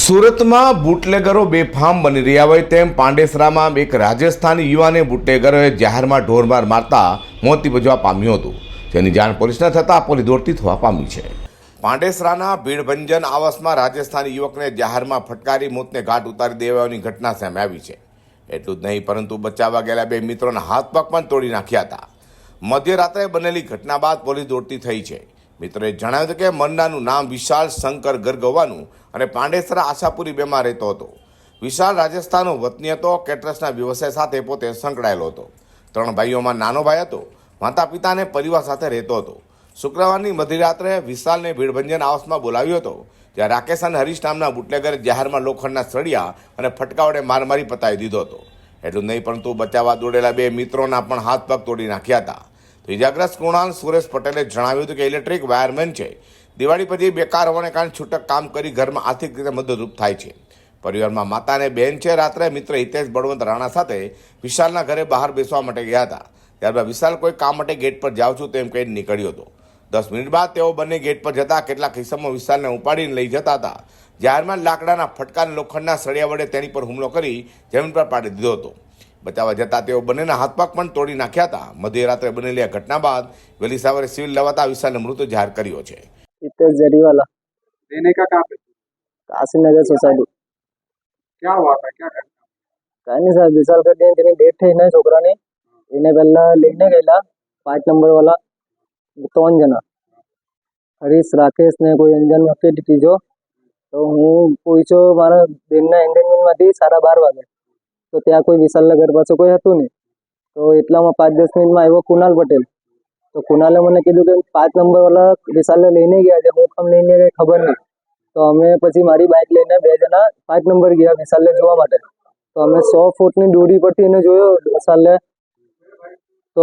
સુરતમાં બુટલેગરો બેફામ બની રહ્યા હોય તેમ પાંડેસરામાં એક રાજસ્થાની યુવાને બુટલેગરોએ જાહેરમાં ઢોરમાર મારતા મોત નિપજવા પામ્યું હતું, જેની જાણ પોલીસને થતાં પોલીસ દોડતી થવા પામી છે। પાંડેસરાના ભીડભંજન આવાસમાં રાજસ્થાની યુવકને જાહેરમાં ફટકારી મોતને ઘાટ ઉતારી દેવાની ઘટના સામે આવી છે। એટલું જ નહીં પરંતુ બચાવવા ગયેલા બે મિત્રોના હાથ પગ પણ તોડી નાખ્યા હતા। મધ્યરાત્રે બનેલી ઘટના બાદ પોલીસ દોડતી થઈ છે। મિત્રોએ જણાવ્યું કે મરનારનું નામ વિશાલ શંકર ગર્ગ હોવાનું અને પાંડેસરા આશાપુરી બેમાં રહેતો હતો। વિશાલ રાજસ્થાનનો વતની હતો। કેટરસના વ્યવસાય સાથે પોતે સંકળાયેલો હતો। 3 ભાઈઓમાં નાનો ભાઈ હતો। માતા પિતા અને પરિવાર સાથે રહેતો હતો। શુક્રવારની મધ્યરાત્રે વિશાલને ભીડભંજન આવાસમાં બોલાવ્યો હતો, જ્યાં રાકેશ અને હરીશ નામના બુટલેગરે જાહેરમાં લોખંડના સળિયા અને ફટકાઓને મારી પતાવી દીધો હતો। એટલું નહીં પરંતુ બચાવવા દોડેલા બે મિત્રોના પણ હાથ પગ તોડી નાખ્યા હતા। તો ઇજાગ્રસ્ત કૃણાલ સુરેશ પટેલે જણાવ્યું હતું કે ઇલેક્ટ્રિક વાયરમેન છે। દિવાળી પછી બેકાર હોવાને કારણે છૂટક કામ કરી ઘરમાં આર્થિક રીતે મદદરૂપ થાય છે। પરિવારમાં માતા અને બહેન છે। રાત્રે મિત્ર હિતેશ બળવંત રાણા સાથે વિશાલના ઘરે બહાર બેસવા માટે ગયા હતા। ત્યારબાદ વિશાલ કોઈ કામ માટે ગેટ પર જાઉં છું તેમ કહીને નીકળ્યો હતો। 10 મિનિટ બાદ તેઓ બંને ગેટ પર જતા કેટલાક કિસ્સામાં વિશાલને ઉપાડીને લઈ જતા હતા। જાહેરમાં લાકડાના ફટકા લોખંડના સળિયા વડે તેની પર હુમલો કરી જમીન પર પાડી દીધો હતો। બચાવવા જતા તેઓ બંનેના હાથ પગ પણ તોડી નાખ્યા હતા। મધ્યરાત્રે બનેલી આ ઘટના બાદ વહેલી સવારે સિવિલ લવાતા વિશાલને મૃત જાહેર કર્યો છે। इतना जरी वाला रहने का कहाँ पे? काशी नगर सोसाइटी क्या हुआ था, क्या करना? कहीं नहीं सर विशाल कर दिया तेरी डेट थी ना छोकरा ने એને પહેલા લઈને ગયેલા 5 નંબર વાળા 3 જણા હરીશ રાકેશ ને કોઈ અંજન વખતે ત્રીજો તો હું પૂછ્યો મારા બેનના એન્ગેજમેન્ટમાંથી 12:30 વાગે તો ત્યાં કોઈ વિશાલના ઘર પાસે કોઈ હતું નહીં તો એટલામાં 5-10 મિનિટમાં આવ્યો કુનાલ પટેલ તો કુનાલે મને કીધું કે 5 નંબર વાળા વિશાલને લઈને ગયા છે હું કેમ લઈને ગઈ ખબર નહીં તો અમે પછી મારી બાઇક લઈને 2 જણા 5 નંબર ગયા વિશાલને જોવા માટે તો અમે 100 ફૂટની દૂરી પરથી એને જોયો વિશાલને તો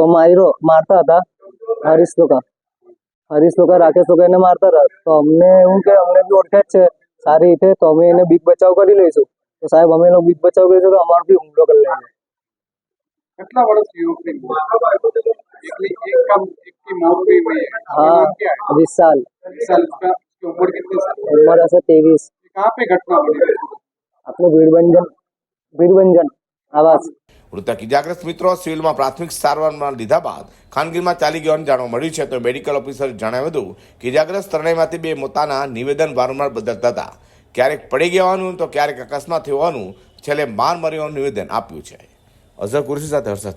મારતા હતા હરીશ લોકો રાકેશ લોકો એને મારતા હતા તો અમને એવું કે અમને બી ઓળખે જ છે સારી રીતે તો અમે એને બીક બચાવ કરી લઈશું તો સાહેબ અમે લોકો બીક બચાવ કરીશું તો અમારો બી હુમલો કરી લેંगे। कितना बड़ा युवक ने एक की मौत भी हुई है। हाँ क्या है? विशाल साल का उसकी उम्र कितनी साल? उम्र ऐसे 23 कहाँ पे घटना बनी? अपने ભીડભંજન આવાસ। મૃતક ઇજાગ્રસ્ત મિત્રો સિવિલમાં પ્રાથમિક સારવારમાં લીધા બાદ ખાનગીમાં ચાલી ગયાનું જાણવા મળ્યું છે। તો મેડિકલ ઓફિસરે જણાવ્યું હતું કે ઇજાગ્રસ્ત ત્રણેયમાંથી 2 પોતાના નિવેદન વારંવાર બદલતા હતા। ક્યારેક પડી ગયાનું તો ક્યારેક અકસ્માત થવાનું, છેલ્લે માર મર્યાનું નિવેદન આપ્યું છે। અઝર કુરેશી સાથે હર્ષદ